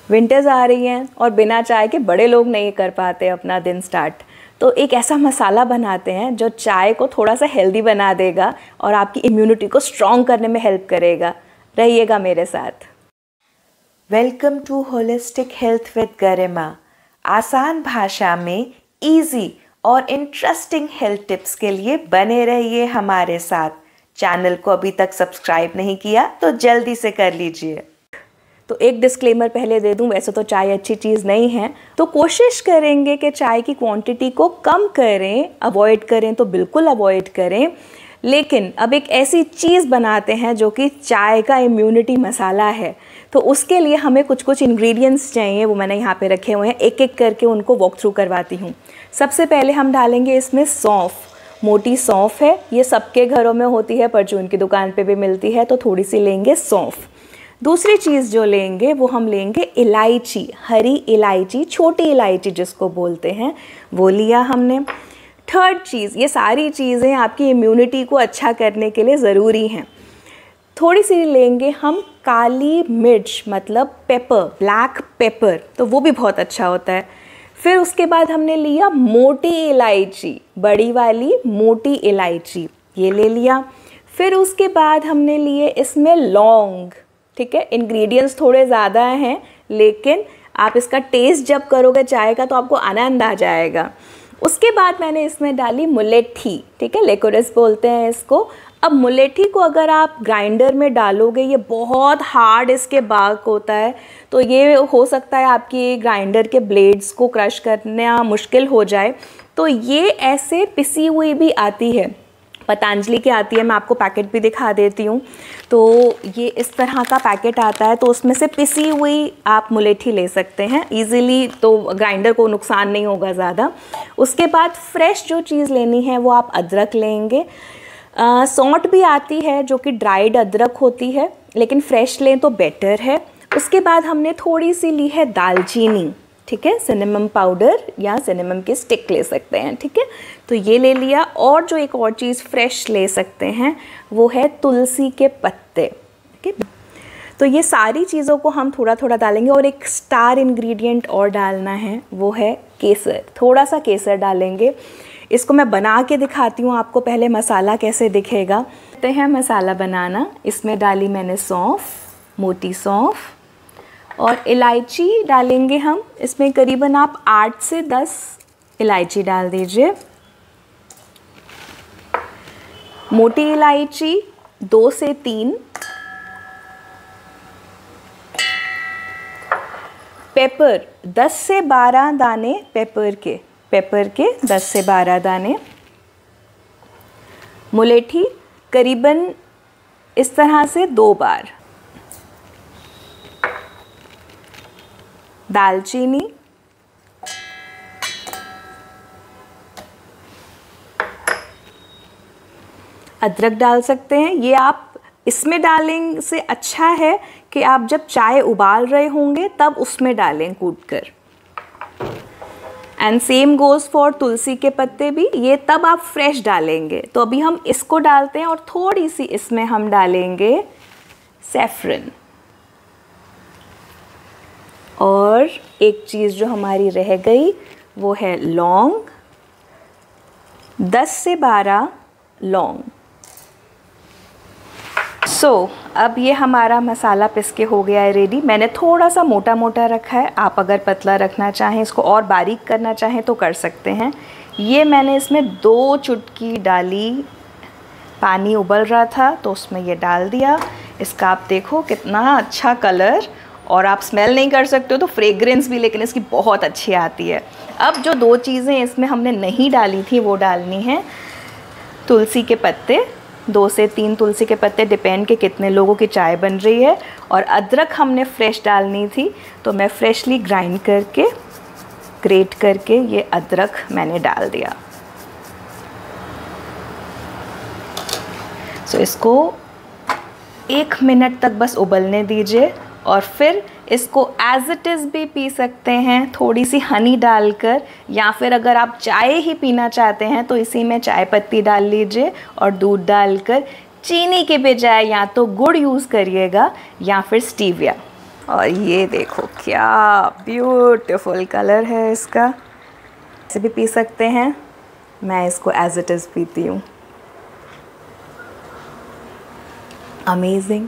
Winters आ रही हैं और बिना चाय के बड़े लोग नहीं कर पाते अपना दिन स्टार्ट। तो एक ऐसा मसाला बनाते हैं जो चाय को थोड़ा सा हेल्दी बना देगा और आपकी इम्यूनिटी को स्ट्रॉन्ग करने में हेल्प करेगा। रहिएगा मेरे साथ। Welcome to holistic health with Garima. आसान भाषा में इजी और इंटरेस्टिंग हेल्थ टिप्स के लिए बने रहिए हमारे साथ। चैनल को अभी तक सब्सक्राइब नहीं किया तो जल्दी से कर लीजिए। तो एक डिस्क्लेमर पहले दे दूं, वैसे तो चाय अच्छी चीज़ नहीं है, तो कोशिश करेंगे कि चाय की क्वांटिटी को कम करें, अवॉइड करें तो बिल्कुल अवॉइड करें। लेकिन अब एक ऐसी चीज़ बनाते हैं जो कि चाय का इम्यूनिटी मसाला है, तो उसके लिए हमें कुछ कुछ इंग्रेडिएंट्स चाहिए, वो मैंने यहाँ पे रखे हुए हैं। एक एक करके उनको वॉक थ्रू करवाती हूँ। सबसे पहले हम डालेंगे इसमें सौंफ। मोटी सौंफ है, ये सबके घरों में होती है, परचून की दुकान पे भी मिलती है, तो थोड़ी सी लेंगे सौंफ। दूसरी चीज़ जो लेंगे वो हम लेंगे इलायची, हरी इलायची, छोटी इलायची जिसको बोलते हैं, वो लिया हमने। थर्ड चीज़, ये सारी चीज़ें आपकी इम्यूनिटी को अच्छा करने के लिए ज़रूरी हैं। थोड़ी सी लेंगे हम काली मिर्च, मतलब पेपर, ब्लैक पेपर, तो वो भी बहुत अच्छा होता है। फिर उसके बाद हमने लिया मोटी इलायची, बड़ी वाली मोटी इलायची, ये ले लिया। फिर उसके बाद हमने लिए इसमें लौंग। ठीक है, इंग्रेडिएंट्स थोड़े ज़्यादा हैं, लेकिन आप इसका टेस्ट जब करोगे चाय का तो आपको आनंद आ जाएगा। उसके बाद मैंने इसमें डाली मुलेठी, ठीक है, लेकोरिस बोलते हैं इसको। अब मुलेठी को अगर आप ग्राइंडर में डालोगे, ये बहुत हार्ड इसके बाक होता है, तो ये हो सकता है आपकी ग्राइंडर के ब्लेड्स को क्रश करना मुश्किल हो जाए। तो ये ऐसे पिसी हुई भी आती है, पतंजलि की आती है, मैं आपको पैकेट भी दिखा देती हूँ। तो ये इस तरह का पैकेट आता है, तो उसमें से पिसी हुई आप मुलेठी ले सकते हैं इजीली, तो ग्राइंडर को नुकसान नहीं होगा ज़्यादा। उसके बाद फ्रेश जो चीज़ लेनी है वो आप अदरक लेंगे। सौंठ भी आती है जो कि ड्राइड अदरक होती है, लेकिन फ्रेश लें तो बेटर है। उसके बाद हमने थोड़ी सी ली है दालचीनी, ठीक है, सिनेमम पाउडर या सिनेमम की स्टिक ले सकते हैं, ठीक है, तो ये ले लिया। और जो एक और चीज़ फ्रेश ले सकते हैं वो है तुलसी के पत्ते, ठीक है। तो ये सारी चीज़ों को हम थोड़ा थोड़ा डालेंगे। और एक स्टार इंग्रेडिएंट और डालना है, वो है केसर, थोड़ा सा केसर डालेंगे। इसको मैं बना के दिखाती हूँ आपको, पहले मसाला कैसे दिखेगा। तो है मसाला बनाना, इसमें डाली मैंने सौंफ, मोटी सौंफ, और इलायची डालेंगे हम इसमें करीबन आप 8 से 10 इलायची डाल दीजिए। मोटी इलायची 2 से 3, पेपर 10 से 12 दाने, पेपर के 10 से 12 दाने, मुलेठी करीबन इस तरह से 2 बार, दालचीनी, अदरक डाल सकते हैं। ये आप इसमें डालेंगे से अच्छा है कि आप जब चाय उबाल रहे होंगे तब उसमें डालें कूटकर। एंड सेम गोज़ फॉर तुलसी के पत्ते भी, ये तब आप फ्रेश डालेंगे। तो अभी हम इसको डालते हैं और थोड़ी सी इसमें हम डालेंगे सैफरन। और एक चीज़ जो हमारी रह गई वो है लौंग, 10 से 12 लौंग। अब ये हमारा मसाला पिस के हो गया है रेडी। मैंने थोड़ा सा मोटा मोटा रखा है, आप अगर पतला रखना चाहें, इसको और बारीक करना चाहें तो कर सकते हैं। ये मैंने इसमें 2 चुटकी डाली, पानी उबल रहा था तो उसमें ये डाल दिया। इसका आप देखो कितना अच्छा कलर, और आप स्मेल नहीं कर सकते हो तो फ्रेग्रेंस भी लेकिन इसकी बहुत अच्छी आती है। अब जो 2 चीज़ें इसमें हमने नहीं डाली थी वो डालनी है, तुलसी के पत्ते, 2 से 3 तुलसी के पत्ते, डिपेंड के कितने लोगों की चाय बन रही है। और अदरक हमने फ्रेश डालनी थी, तो मैं फ्रेशली ग्राइंड करके, ग्रेट करके ये अदरक मैंने डाल दिया। इसको 1 मिनट तक बस उबलने दीजिए और फिर इसको एज़ इट इज़ भी पी सकते हैं, थोड़ी सी हनी डालकर, या फिर अगर आप चाय ही पीना चाहते हैं तो इसी में चाय पत्ती डाल लीजिए और दूध डालकर। चीनी के बजाय या तो गुड़ यूज़ करिएगा या फिर स्टीविया। और ये देखो क्या ब्यूटीफुल कलर है इसका। ऐसे भी पी सकते हैं, मैं इसको एज इट इज़ पीती हूँ। अमेजिंग।